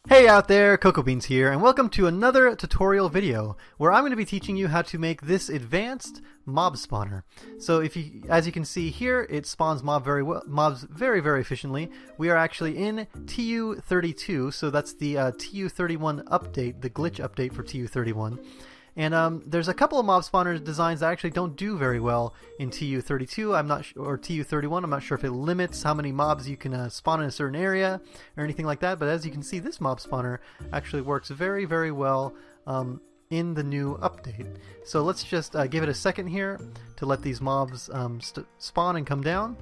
Hey out there, Cocoa Beans here, and welcome to another tutorial video where I'm going to be teaching you how to make this advanced mob spawner. So as you can see here, it spawns mobs very efficiently. We are actually in TU32, so that's the TU31 update, the glitch update for TU31. And there's a couple of mob spawner designs that actually don't do very well in TU32. Or TU31. I'm not sure if it limits how many mobs you can spawn in a certain area or anything like that. But as you can see, this mob spawner actually works very well in the new update. So let's just give it a second here to let these mobs spawn and come down.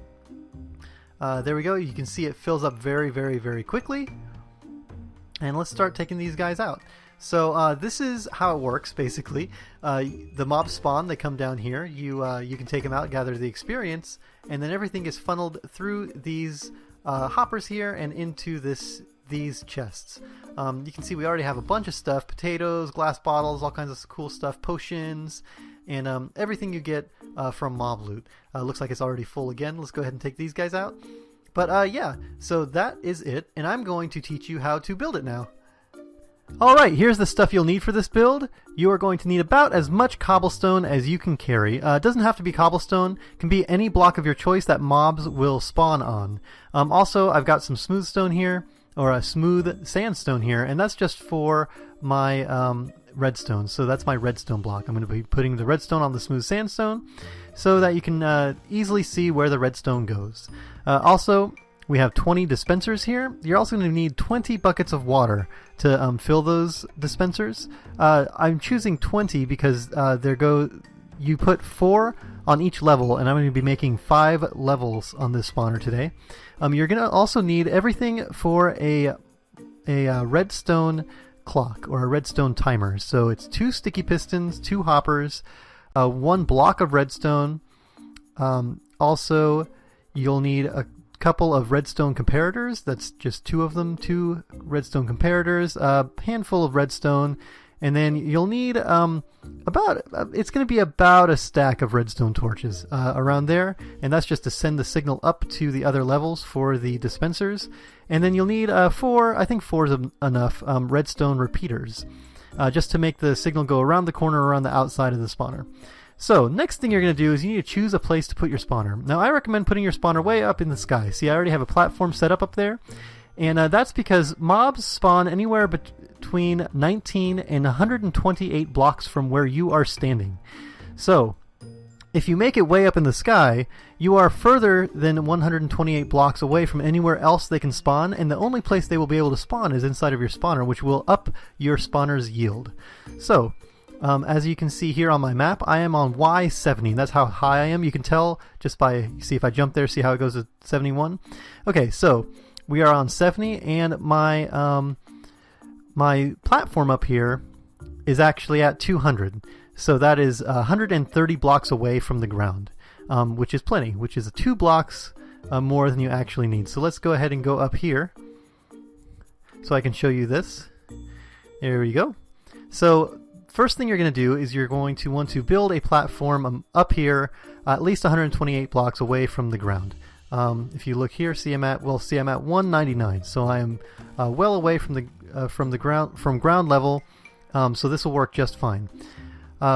There we go. You can see it fills up very quickly. And let's start taking these guys out. So this is how it works, basically. The mobs spawn, they come down here, you can take them out, gather the experience, and then everything is funneled through these hoppers here and into these chests. You can see we already have a bunch of stuff: potatoes, glass bottles, all kinds of cool stuff, potions, and everything you get from mob loot. Looks like it's already full again. Let's go ahead and take these guys out. But yeah, so that is it, and I'm going to teach you how to build it now. Alright, here's the stuff you'll need for this build. You are going to need about as much cobblestone as you can carry. It doesn't have to be cobblestone. It can be any block of your choice that mobs will spawn on. Also, I've got some smooth stone here, or a smooth sandstone here, and that's just for my redstone. So that's my redstone block. I'm going to be putting the redstone on the smooth sandstone so that you can easily see where the redstone goes. Also, we have 20 dispensers here. You're also going to need 20 buckets of water to fill those dispensers. I'm choosing 20 because you put 4 on each level, and I'm going to be making 5 levels on this spawner today. You're going to also need everything for a redstone clock or a redstone timer. So it's 2 sticky pistons, 2 hoppers, 1 block of redstone. Also, you'll need a couple of redstone comparators. That's just 2 of them, 2 redstone comparators, a handful of redstone, and then you'll need it's going to be about a stack of redstone torches around there, and that's just to send the signal up to the other levels for the dispensers. And then you'll need 4, I think 4 is enough, redstone repeaters, just to make the signal go around the corner, around the outside of the spawner. So, next thing you're going to do is you need to choose a place to put your spawner. Now, I recommend putting your spawner way up in the sky. See, I already have a platform set up there. And that's because mobs spawn anywhere between 19 and 128 blocks from where you are standing. So, if you make it way up in the sky, you are further than 128 blocks away from anywhere else they can spawn, and the only place they will be able to spawn is inside of your spawner, which will up your spawner's yield. So, as you can see here on my map, I am on Y70. That's how high I am. You can tell just by, see if I jump there, see how it goes to 71. Okay, so we are on 70, and my platform up here is actually at 200. So that is 130 blocks away from the ground, which is plenty, which is 2 blocks more than you actually need. So let's go ahead and go up here so I can show you this. There we go. So first thing you're going to do is you're going to want to build a platform up here at least 128 blocks away from the ground. If you look here, I'm at 199, so I am well away from ground level, so this will work just fine.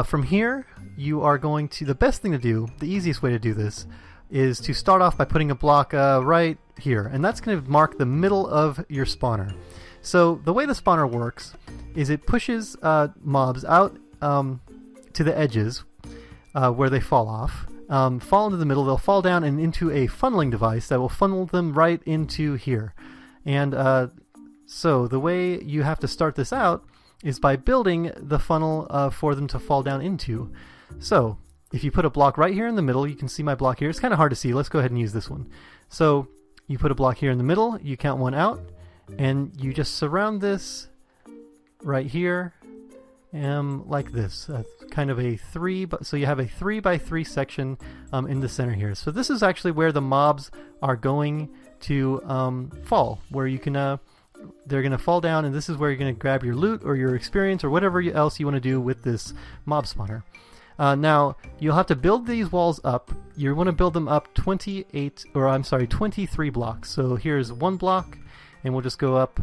From here, you are going to, the best thing to do, the easiest way to do this, is to start off by putting a block right here, and that's going to mark the middle of your spawner. So the way the spawner works is it pushes mobs out to the edges where they fall off, fall into the middle, they'll fall down and into a funneling device that will funnel them right into here. And so the way you have to start this out is by building the funnel for them to fall down into. So if you put a block right here in the middle, you can see my block here. It's kind of hard to see. Let's go ahead and use this one. So you put a block here in the middle, you count 1 out, and you just surround this right here like this, kind of a 3, so you have a 3 by 3 section in the center here. So this is actually where the mobs are going to fall, where you can they're going to fall down, and this is where you're going to grab your loot or your experience or whatever else you want to do with this mob spawner. Now, you'll have to build these walls up. You want to build them up 23 blocks. So here's 1 block, and we'll just go up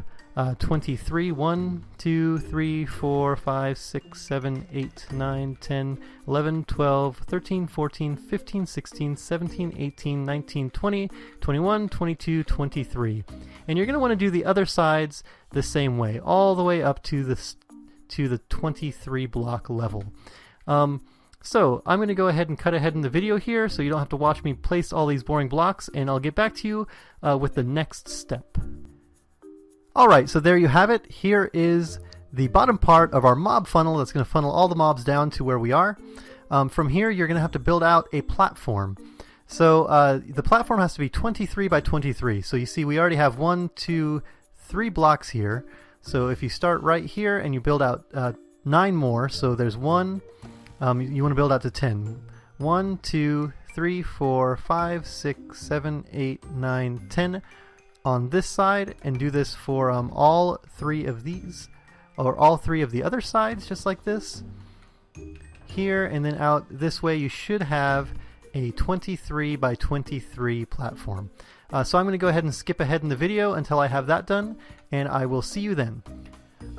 23, 1, 2, 3, 4, 5, 6, 7, 8, 9, 10, 11, 12, 13, 14, 15, 16, 17, 18, 19, 20, 21, 22, 23. And you're going to want to do the other sides the same way, all the way up to the 23 block level. So I'm going to go ahead and cut ahead in the video here so you don't have to watch me place all these boring blocks, and I'll get back to you with the next step. Alright, so there you have it. Here is the bottom part of our mob funnel that's going to funnel all the mobs down to where we are. From here you're going to have to build out a platform. So the platform has to be 23 by 23. So you see we already have 1, 2, 3 blocks here. So if you start right here and you build out 9 more, so there's 1, you want to build out to 10. 1, 2, 3, 4, 5, 6, 7, 8, 9, 10 on this side, and do this for all 3 of these, or all 3 of the other sides, just like this. Here and then out this way you should have a 23 by 23 platform. So I'm going to go ahead and skip ahead in the video until I have that done, and I will see you then.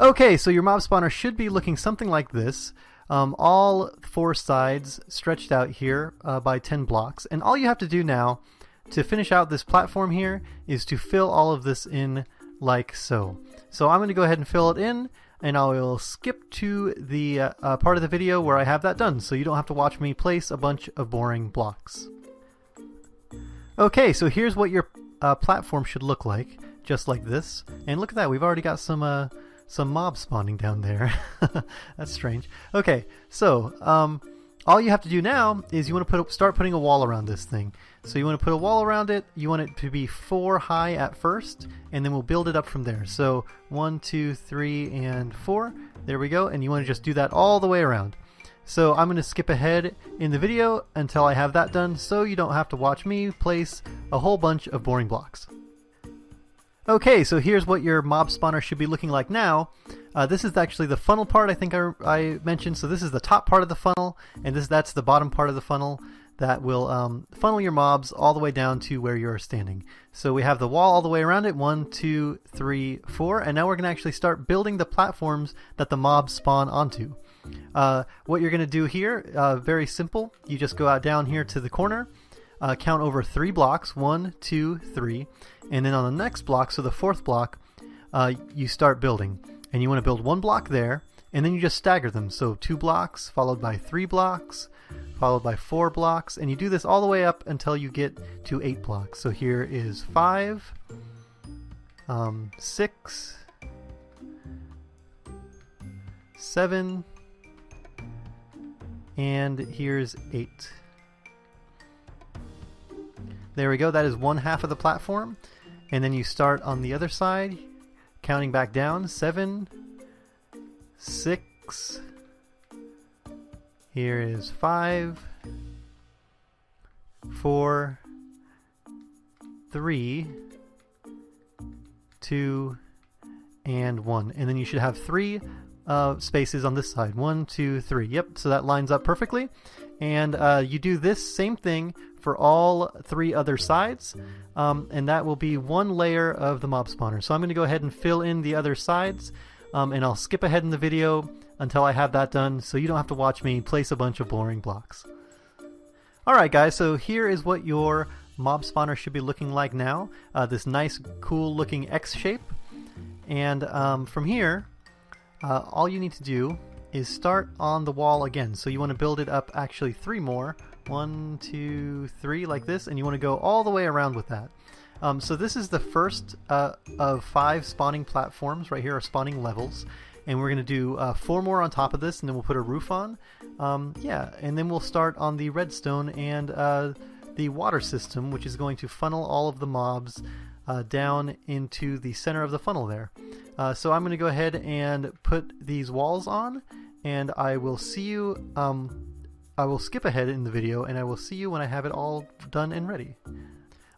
Okay, so your mob spawner should be looking something like this. All 4 sides stretched out here by 10 blocks, and all you have to do now to finish out this platform here is to fill all of this in like so. So I'm going to go ahead and fill it in, and I will skip to the part of the video where I have that done, so you don't have to watch me place a bunch of boring blocks. Okay, so here's what your platform should look like, just like this. And look at that, we've already got some mobs spawning down there. That's strange. Okay, so all you have to do now is you want to start putting a wall around this thing. So you want to put a wall around it. You want it to be 4 high at first, and then we'll build it up from there. So 1, 2, 3, and 4. There we go. And you want to just do that all the way around. So I'm going to skip ahead in the video until I have that done, so you don't have to watch me place a whole bunch of boring blocks. Okay, so here's what your mob spawner should be looking like now. This is actually the funnel part I think I mentioned. So this is the top part of the funnel, and that's the bottom part of the funnel that will funnel your mobs all the way down to where you're standing. So we have the wall all the way around it, 1, 2, 3, 4, and now we're going to actually start building the platforms that the mobs spawn onto. What you're going to do here, very simple. You just go out down here to the corner, count over 3 blocks, 1, 2, 3, and then on the next block, so the 4th block, you start building. And you want to build 1 block there, and then you just stagger them. So 2 blocks, followed by 3 blocks, followed by 4 blocks, and you do this all the way up until you get to 8 blocks. So here is 5, 6, 7, and here's 8. There we go, that is 1/2 of the platform. And then you start on the other side, counting back down, 7, 6, here is 5, 4, 3, 2, and 1. And then you should have 3 spaces on this side. 1, 2, 3. Yep, so that lines up perfectly. And you do this same thing for all 3 other sides, and that will be 1 layer of the mob spawner. So I'm going to go ahead and fill in the other sides, and I'll skip ahead in the video until I have that done, so you don't have to watch me place a bunch of boring blocks. Alright guys, so here is what your mob spawner should be looking like now. This nice cool looking X shape. And from here, all you need to do is start on the wall again. So you want to build it up actually 3 more. 1, 2, 3 like this, and you want to go all the way around with that. So this is the first of 5 spawning platforms. Right here are spawning levels, and we're going to do 4 more on top of this, and then we'll put a roof on. Yeah, and then we'll start on the redstone and the water system, which is going to funnel all of the mobs down into the center of the funnel there. So I'm going to go ahead and put these walls on, and I will see you. I will skip ahead in the video, and I will see you when I have it all done and ready.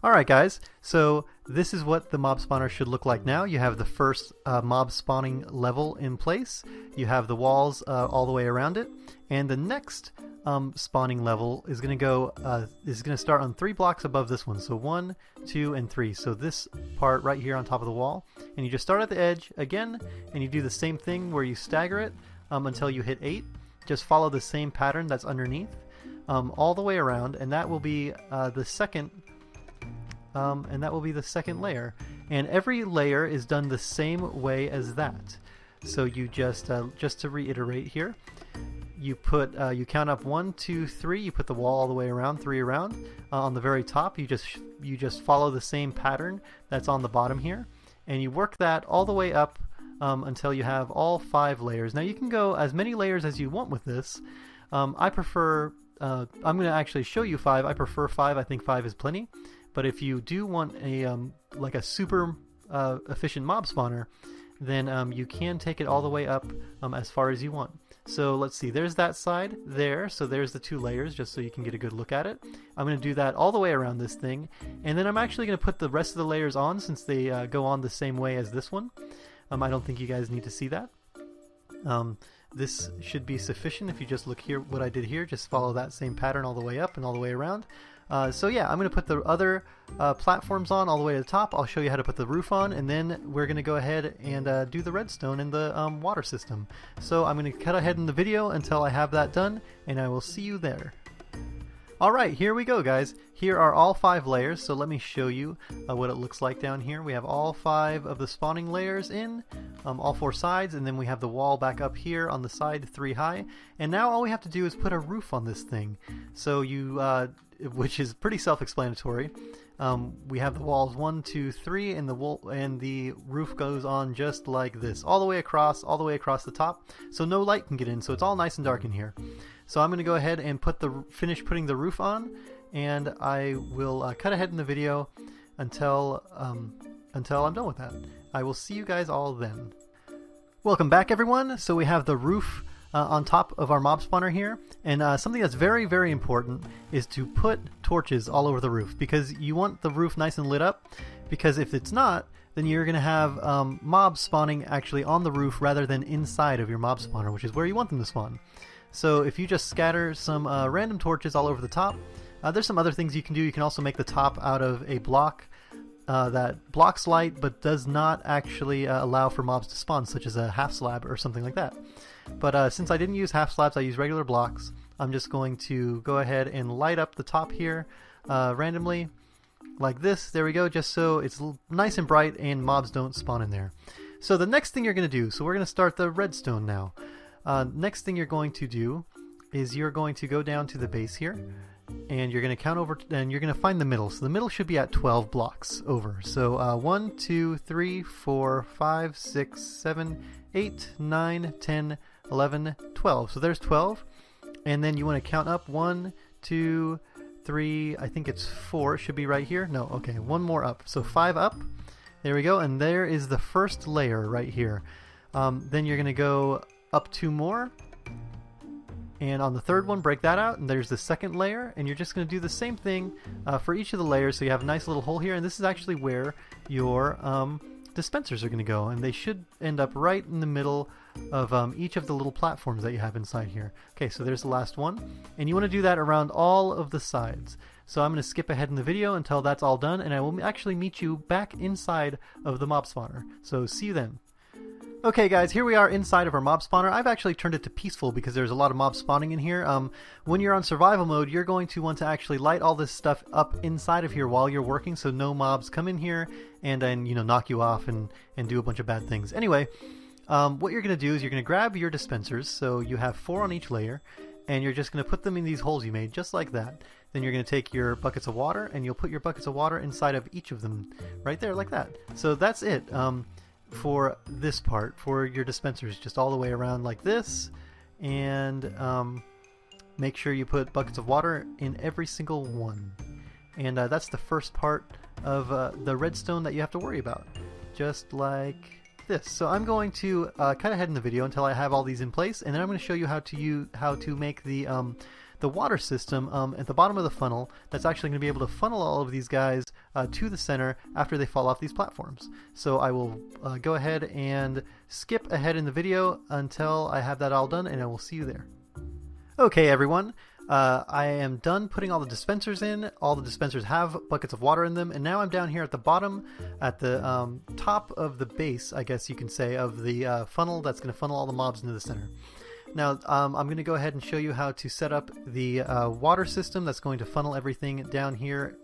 Alright guys, so this is what the mob spawner should look like now. You have the first mob spawning level in place. You have the walls all the way around it. And the next spawning level is going to start on 3 blocks above this one. So 1, 2, and 3. So this part right here on top of the wall. And you just start at the edge again, and you do the same thing where you stagger it until you hit 8. Just follow the same pattern that's underneath all the way around, and that will be the second. And that will be the second layer. And every layer is done the same way as that. So you just to reiterate here. You count up 1, 2, 3. You put the wall all the way around, 3 around. On the very top, you just follow the same pattern that's on the bottom here, and you work that all the way up until you have all 5 layers. Now you can go as many layers as you want with this. I prefer. I'm going to actually show you 5. I prefer 5. I think 5 is plenty. But if you do want a like a super efficient mob spawner, then you can take it all the way up as far as you want. So let's see, there's that side there, so there's the 2 layers just so you can get a good look at it. I'm going to do that all the way around this thing, and then I'm actually going to put the rest of the layers on since they go on the same way as this one. I don't think you guys need to see that. This should be sufficient if you just look here what I did here, just follow that same pattern all the way up and all the way around. So yeah, I'm going to put the other platforms on all the way to the top. I'll show you how to put the roof on, and then we're going to go ahead and do the redstone and the water system. So I'm going to cut ahead in the video until I have that done, and I will see you there. Alright, here we go, guys. Here are all 5 layers, so let me show you what it looks like down here. We have all 5 of the spawning layers in, all 4 sides, and then we have the wall back up here on the side 3 high. And now all we have to do is put a roof on this thing. So which is pretty self-explanatory. We have the walls 1, 2, 3, and the roof goes on just like this, all the way across the top. So no light can get in, so it's all nice and dark in here. So I'm going to go ahead and finish putting the roof on, and I will cut ahead in the video until I'm done with that. I will see you guys all then. Welcome back, everyone. So we have the roof on top of our mob spawner here, and something that's very, very important is to put torches all over the roof, because you want the roof nice and lit up, because if it's not, then you're going to have mobs spawning actually on the roof rather than inside of your mob spawner, which is where you want them to spawn. So if you just scatter some random torches all over the top, there's some other things you can do. You can also make the top out of a block that blocks light but does not actually allow for mobs to spawn, such as a half slab or something like that. But since I didn't use half slabs, I use regular blocks. I'm just going to go ahead and light up the top here randomly like this. There we go, just so it's nice and bright and mobs don't spawn in there. So the next thing you're going to do, so we're going to start the redstone now. Next thing you're going to do is you're going to go down to the base here, and you're going to count over, and you're going to find the middle. So the middle should be at 12 blocks over. So 1, 2, 3, 4, 5, 6, 7, 8, 9, 10, 11, 12. So there's 12. And then you want to count up 1, 2, 3, I think it's 4. It should be right here. No, okay, 1 more up. So 5 up. There we go. And there is the first layer right here. Then you're going to go up 2 more. And on the third one, break that out, and there's the second layer, and you're just going to do the same thing for each of the layers. So you have a nice little hole here, and this is actually where your dispensers are going to go, and they should end up right in the middle of each of the little platforms that you have inside here. Okay, so there's the last one, and you want to do that around all of the sides. So I'm going to skip ahead in the video until that's all done, and I will actually meet you back inside of the mob spawner. So see you then. Okay guys, here we are inside of our mob spawner. I've actually turned it to peaceful because there's a lot of mobs spawning in here. When you're on survival mode, you're going to want to actually light all this stuff up inside of here while you're working, so no mobs come in here and knock you off and do a bunch of bad things. Anyway, what you're going to do is you're going to grab your dispensers, so you have 4 on each layer, and you're just going to put them in these holes you made, just like that. Then you're going to take your buckets of water, and you'll put your buckets of water inside of each of them, right there, like that. So that's it. For this part, for your dispensers, just all the way around like this, and make sure you put buckets of water in every single one. And that's the first part of the redstone that you have to worry about, just like this. So I'm going to cut ahead in the video until I have all these in place, and then I'm going to show you how to make the water system at the bottom of the funnel that's actually going to be able to funnel all of these guys to the center after they fall off these platforms. So I will go ahead and skip ahead in the video until I have that all done, and I will see you there. Okay everyone, I am done putting all the dispensers in. All the dispensers have buckets of water in them, and now I'm down here at the bottom, at the top of the base, I guess you can say, of the funnel that's going to funnel all the mobs into the center. Now I'm going to go ahead and show you how to set up the water system that's going to funnel everything down here,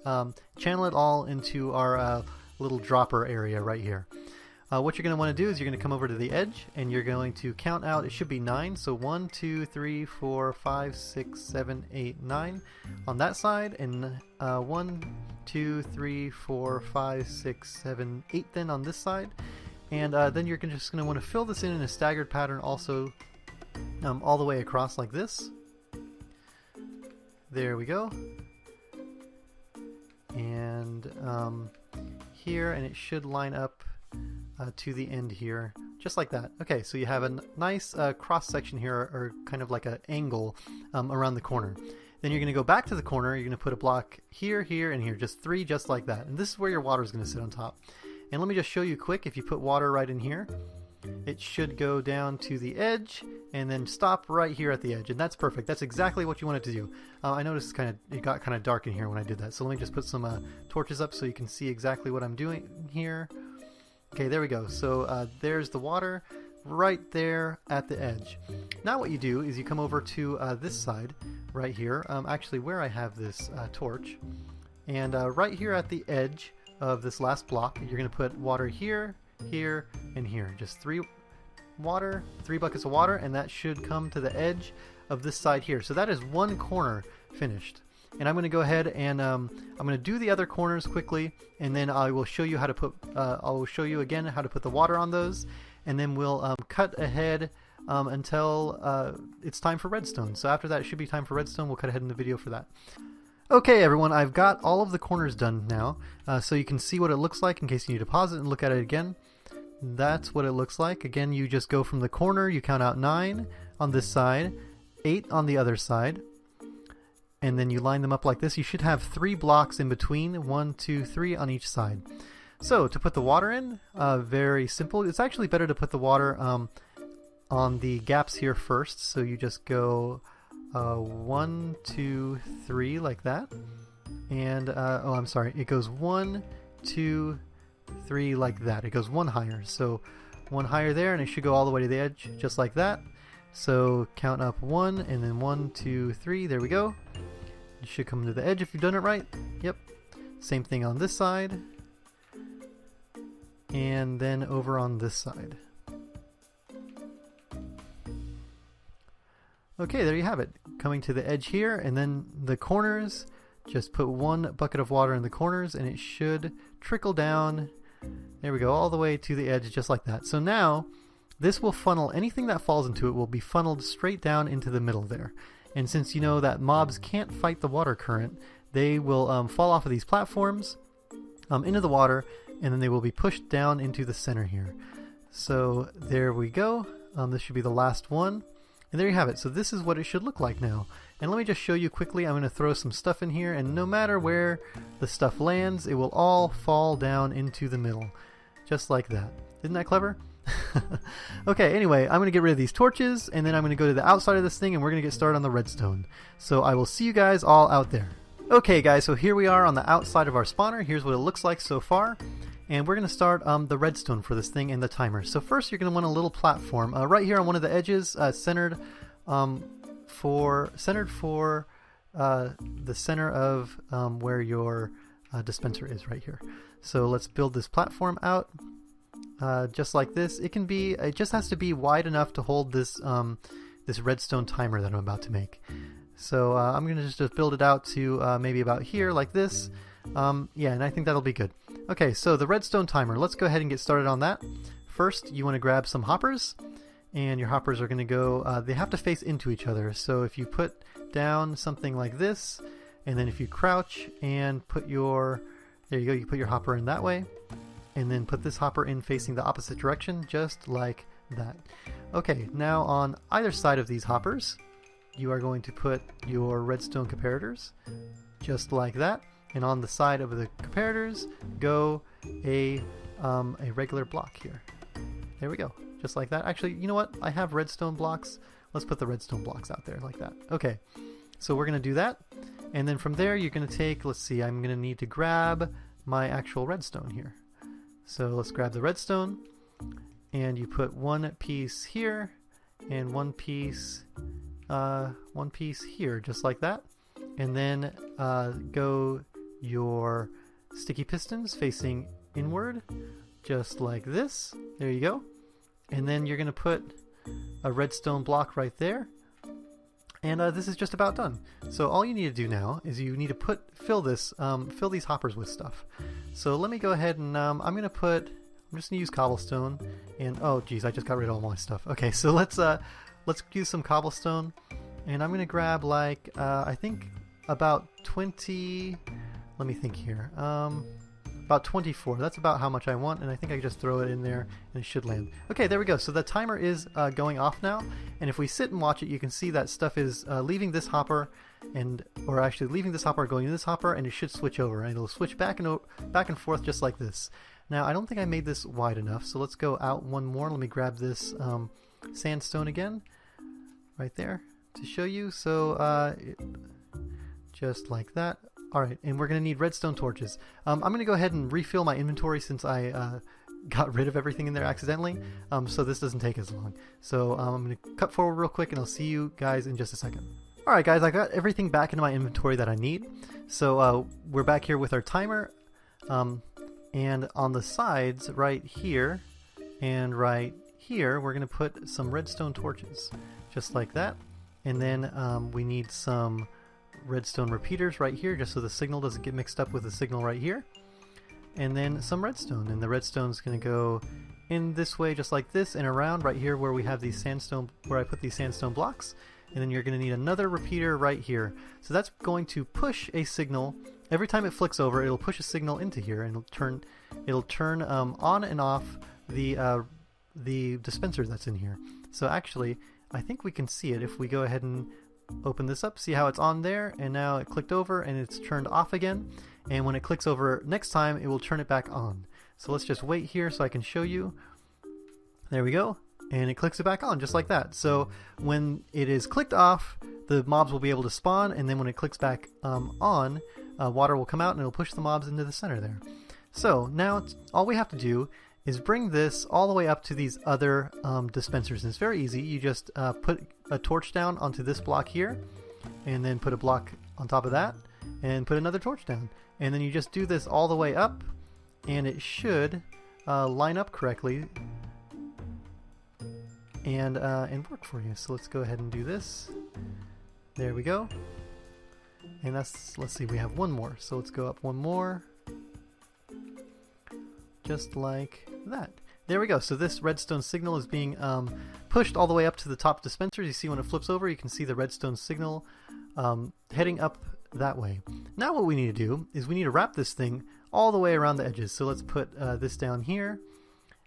channel it all into our little dropper area right here. What you're going to want to do is you're going to come over to the edge and you're going to count out, it should be 9, so 1, 2, 3, 4, 5, 6, 7, 8, 9 on that side, and 1, 2, 3, 4, 5, 6, 7, 8 then on this side. And then you're just going to want to fill this in a staggered pattern also all the way across like this. There we go. And here, and it should line up to the end here, just like that. Okay, so you have a nice cross section here, or kind of like an angle around the corner. Then you're going to go back to the corner, you're going to put a block here, here, and here, just 3 just like that. And this is where your water is going to sit on top. And let me just show you quick, if you put water right in here, it should go down to the edge and then stop right here at the edge, and that's perfect. That's exactly what you want it to do. I noticed it got kind of dark in here when I did that, so let me just put some torches up so you can see exactly what I'm doing here. Okay, there we go. So there's the water right there at the edge. Now what you do is you come over to this side right here, actually where I have this torch, and right here at the edge of this last block, you're going to put water here, here, and here. Just 3 buckets of water, and that should come to the edge of this side here. So that is one corner finished. And I'm going to go ahead and I'm going to do the other corners quickly, and then I will show you how to put. I'll show you again how to put the water on those, and then we'll cut ahead until it's time for redstone. So after that, it should be time for redstone. We'll cut ahead in the video for that. Okay, everyone, I've got all of the corners done now, so you can see what it looks like in case you need to pause it and look at it again. That's what it looks like. Again, you just go from the corner, you count out 9 on this side, 8 on the other side, and then you line them up like this. You should have 3 blocks in between, 1, 2, 3 on each side. So to put the water in, very simple. It's actually better to put the water on the gaps here first. So you just go 1, 2, 3 like that. And, oh, I'm sorry, it goes 1, 2, 3 like that. It goes 1 higher. So 1 higher there, and it should go all the way to the edge, just like that. So count up 1, and then 1, 2, 3, there we go. You should come to the edge if you've done it right. Yep. Same thing on this side. And then over on this side. Okay, there you have it. Coming to the edge here, and then the corners, just put 1 bucket of water in the corners, and it should trickle down. There we go, all the way to the edge, just like that. So now, this will funnel, anything that falls into it will be funneled straight down into the middle there. And since you know that mobs can't fight the water current, they will fall off of these platforms into the water, and then they will be pushed down into the center here. So there we go. This should be the last one. And there you have it. So this is what it should look like now. And let me just show you quickly. I'm going to throw some stuff in here, and no matter where the stuff lands, it will all fall down into the middle. Just like that. Isn't that clever? Okay, anyway, I'm going to get rid of these torches, and then I'm going to go to the outside of this thing, and we're going to get started on the redstone. So I will see you guys all out there. Okay guys, so here we are on the outside of our spawner. Here's what it looks like so far. And we're going to start the redstone for this thing and the timer. So first you're going to want a little platform right here on one of the edges, centered for the center of where your dispenser is right here. So let's build this platform out just like this. It just has to be wide enough to hold this this redstone timer that I'm about to make. So I'm going to just build it out to maybe about here like this. Yeah, and I think that'll be good. Okay, so the redstone timer, let's go ahead and get started on that. First, you want to grab some hoppers, and your hoppers are going to go, they have to face into each other. So if you put down something like this, and then if you crouch and put your, there you go, you put your hopper in that way, and then put this hopper in facing the opposite direction, just like that. Okay, now on either side of these hoppers, you are going to put your redstone comparators, just like that. And on the side of the comparators, go a regular block here. There we go, just like that. Actually, you know what? I have redstone blocks. Let's put the redstone blocks out there like that. Okay, So we're going to do that. And then from there, you're going to take, let's see, I'm going to need to grab my actual redstone here. So let's grab the redstone, and you put one piece here, and one piece here, just like that. And then go your sticky pistons facing inward, just like this. There you go. And then you're going to put a redstone block right there. And this is just about done. So all you need to do now is you need to fill these hoppers with stuff. So let me go ahead and I'm just going to use cobblestone. And oh geez, I just got rid of all my stuff. Okay, so let's use some cobblestone. And I'm going to grab like I think about 20. Let me think here. About 24. That's about how much I want, and I think I can just throw it in there and it should land. Okay, there we go. So the timer is going off now, and if we sit and watch it, you can see that stuff is leaving this hopper, or actually leaving this hopper, going to this hopper, and it should switch over, and it'll switch back and forth just like this. Now, I don't think I made this wide enough, so let's go out one more. Let me grab this sandstone again, right there, to show you. So just like that. Alright, and we're going to need redstone torches. I'm going to go ahead and refill my inventory since I got rid of everything in there accidentally, so this doesn't take as long. So I'm going to cut forward real quick, and I'll see you guys in just a second. Alright guys, I got everything back into my inventory that I need. So we're back here with our timer, and on the sides right here and right here, we're going to put some redstone torches, just like that. And then we need some redstone repeaters right here, just so the signal doesn't get mixed up with the signal right here. And then some redstone, and the redstone's going to go in this way just like this, and around right here where we have these sandstone, where I put these sandstone blocks. And then you're going to need another repeater right here. So that's going to push a signal. Every time it flicks over, it'll push a signal into here, and it'll turn on and off the dispenser that's in here. So actually, I think we can see it if we go ahead and open this up. See how it's on there, and now it clicked over and it's turned off again, and when it clicks over next time, it will turn it back on. So let's just wait here so I can show you. There we go, and it clicks it back on just like that. So when it is clicked off, the mobs will be able to spawn, and then when it clicks back on, water will come out and it'll push the mobs into the center there. So now all we have to do is bring this all the way up to these other dispensers. And it's very easy. You just put a torch down onto this block here, and then put a block on top of that, and put another torch down. And then you just do this all the way up, and it should line up correctly and work for you. So let's go ahead and do this. There we go. And let's see, we have one more. So let's go up one more. Just like that. There we go. So this redstone signal is being pushed all the way up to the top dispensers. You see when it flips over, you can see the redstone signal heading up that way. Now what we need to do is we need to wrap this thing all the way around the edges. So let's put this down here,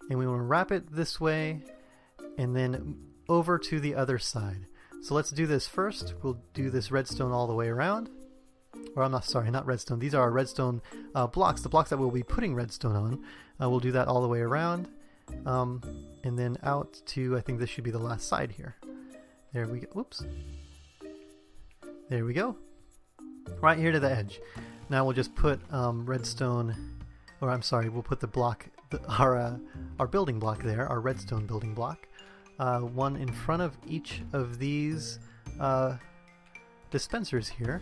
and we want to wrap it this way and then over to the other side. So let's do this first. We'll do this redstone all the way around. Or I'm not, sorry, not redstone. These are our redstone blocks, the blocks that we'll be putting redstone on. We'll do that all the way around, and then out to, I think this should be the last side here. There we go. Whoops. There we go. Right here to the edge. Now we'll just put redstone, or I'm sorry, we'll put the block, our building block there, our redstone building block, one in front of each of these dispensers here.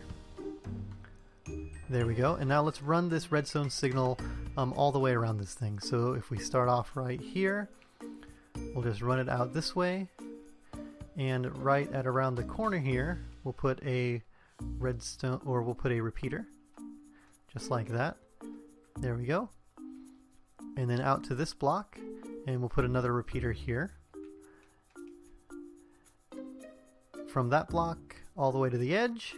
There we go. And now let's run this redstone signal all the way around this thing. So if we start off right here, we'll just run it out this way, and right at around the corner here, we'll put a redstone, or we'll put a repeater, just like that. There we go. And then out to this block, and we'll put another repeater here. From that block all the way to the edge.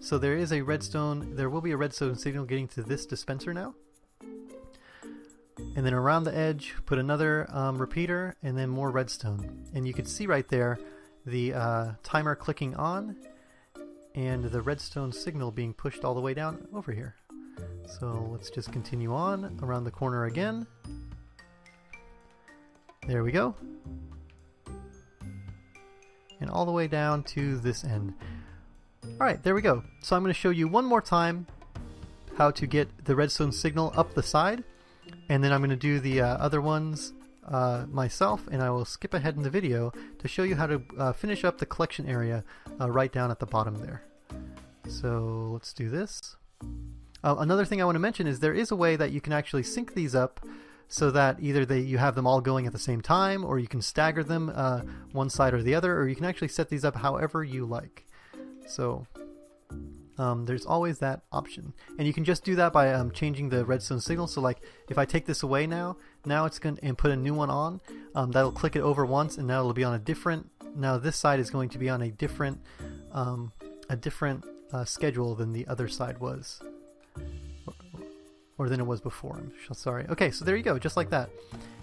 So there is a redstone, there will be a redstone signal getting to this dispenser now. And then around the edge, put another repeater, and then more redstone. And you can see right there the timer clicking on, and the redstone signal being pushed all the way down over here. So let's just continue on around the corner again. There we go. And all the way down to this end. Alright, there we go. So I'm going to show you one more time how to get the redstone signal up the side, and then I'm going to do the other ones myself, and I will skip ahead in the video to show you how to finish up the collection area right down at the bottom there. So let's do this. Another thing I want to mention is there is a way that you can actually sync these up so that either you have them all going at the same time, or you can stagger them one side or the other, or you can actually set these up however you like. So there's always that option, and you can just do that by changing the redstone signal. So like if I take this away now it's going to put a new one on, that'll click it over once, and now it'll be on a different. Now this side is going to be on a different schedule than the other side was, or than it was before. I'm sorry. Okay, so there you go, just like that.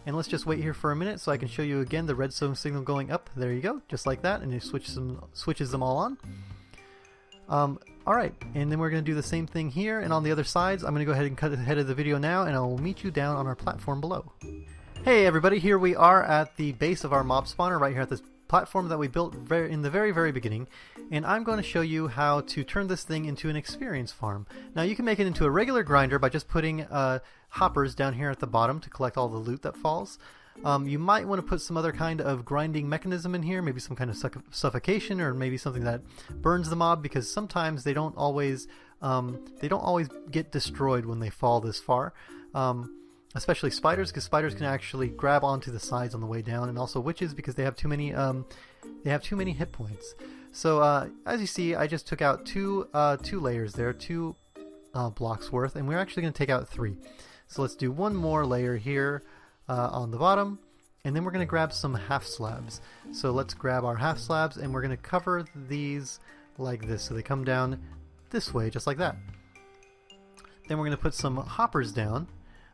And let's just wait here for a minute so I can show you again the redstone signal going up. There you go, just like that, and it switches them all on. Alright, and then we're going to do the same thing here, and on the other sides I'm going to go ahead and cut ahead of the video now, and I will meet you down on our platform below. Hey everybody, here we are at the base of our mob spawner, right here at this platform that we built in the very beginning, and I'm going to show you how to turn this thing into an experience farm. Now you can make it into a regular grinder by just putting hoppers down here at the bottom to collect all the loot that falls. You might want to put some other kind of grinding mechanism in here, maybe some kind of suffocation, or maybe something that burns the mob, because sometimes they don't always get destroyed when they fall this far. Especially spiders, because spiders can actually grab onto the sides on the way down, and also witches because they have too many hit points. So as you see, I just took out two layers there, 2 blocks worth, and we're actually going to take out 3. So let's do one more layer here on the bottom, and then we're going to grab some half slabs. So let's grab our half slabs, and we're going to cover these like this, so they come down this way, just like that. Then we're going to put some hoppers down.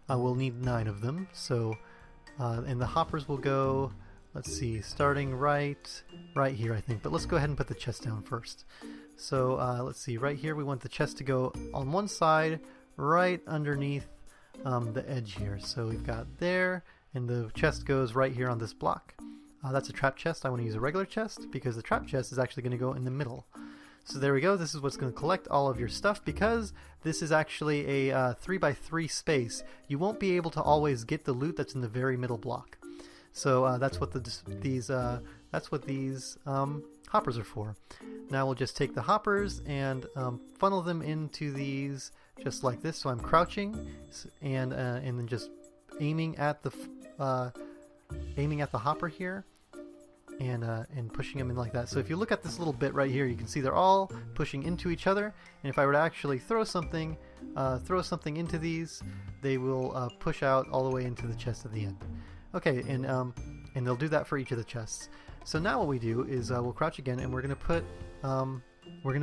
We'll need 9 of them. So, and the hoppers will go, let's see, starting right here, I think. But let's go ahead and put the chest down first. So let's see, right here we want the chest to go on one side, right underneath the edge here. So we've got there, and the chest goes right here on this block. That's a trap chest. I want to use a regular chest because the trap chest is actually going to go in the middle. So there we go. This is what's going to collect all of your stuff, because this is actually a 3x3 space. You won't be able to always get the loot that's in the very middle block. So that's what these hoppers are for. Now we'll just take the hoppers and funnel them into these just like this. So I'm crouching and then just aiming at the hopper here. And pushing them in like that. So if you look at this little bit right here, you can see they're all pushing into each other. And if I were to actually throw something into these, they will push out all the way into the chest at the end. Okay, and they'll do that for each of the chests. So now what we do is we'll crouch again, and we're gonna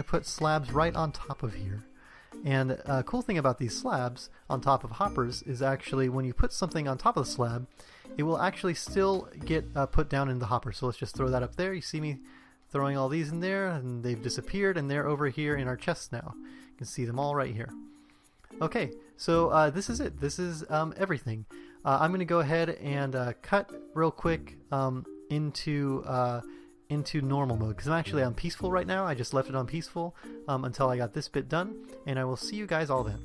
put slabs right on top of here. And a cool thing about these slabs on top of hoppers is actually when you put something on top of the slab, it will actually still get put down in the hopper. So let's just throw that up there. You see me throwing all these in there, and they've disappeared, and they're over here in our chests now. You can see them all right here. Okay, so this is it. This is everything. I'm going to go ahead and cut real quick into normal mode, because I'm actually on peaceful right now. I just left it on peaceful until I got this bit done, and I will see you guys all then.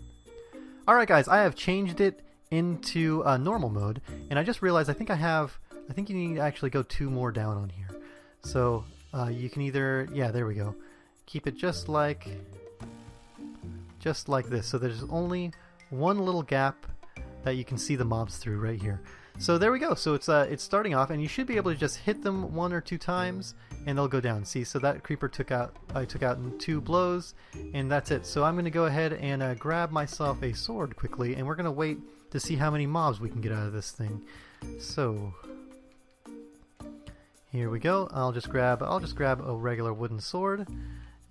Alright guys, I have changed it into normal mode, and I just realized I think you need to actually go 2 more down on here. So you can either, yeah, there we go, keep it just like this, so there's only one little gap that you can see the mobs through right here. So there we go. So it's starting off, and you should be able to just hit them 1 or 2 times and they'll go down. See, so that creeper I took out in 2 blows, and that's it. So I'm going to go ahead and grab myself a sword quickly, and we're going to wait to see how many mobs we can get out of this thing. So here we go. I'll just grab a regular wooden sword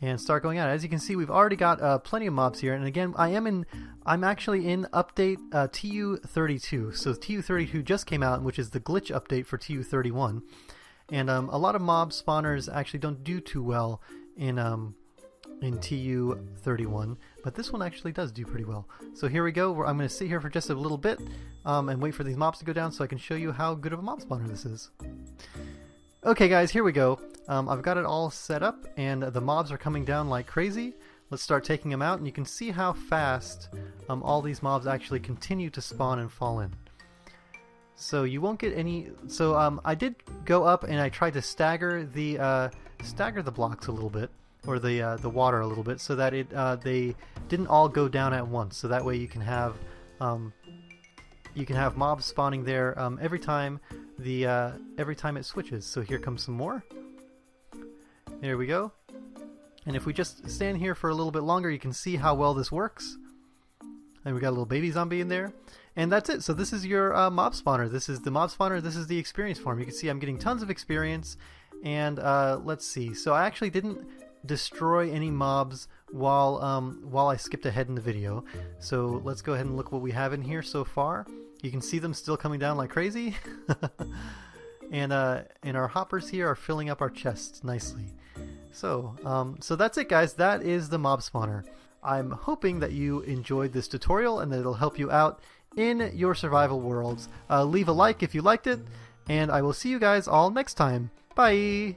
and start going at it. As you can see, we've already got plenty of mobs here, and again, I'm actually in update TU32. So TU32 just came out, which is the glitch update for TU31, and a lot of mob spawners actually don't do too well in TU31, but this one actually does do pretty well. So here we go. I'm going to sit here for just a little bit and wait for these mobs to go down so I can show you how good of a mob spawner this is. Okay guys, here we go. I've got it all set up and the mobs are coming down like crazy. Let's start taking them out and you can see how fast all these mobs actually continue to spawn and fall in. So you won't get any... So I did go up and I tried to stagger the blocks a little bit, or the water a little bit, so that they didn't all go down at once. So that way you can have mobs spawning there every time it switches. So here comes some more. There we go. And if we just stand here for a little bit longer, you can see how well this works. And we got a little baby zombie in there. And that's it. So this is your mob spawner. This is the mob spawner. This is the experience farm. You can see I'm getting tons of experience. And let's see. So I actually didn't destroy any mobs while I skipped ahead in the video. So let's go ahead and look what we have in here so far. You can see them still coming down like crazy. And our hoppers here are filling up our chests nicely. So that's it guys. That is the mob spawner. I'm hoping that you enjoyed this tutorial and that it'll help you out in your survival worlds. Leave a like if you liked it, and I will see you guys all next time. Bye!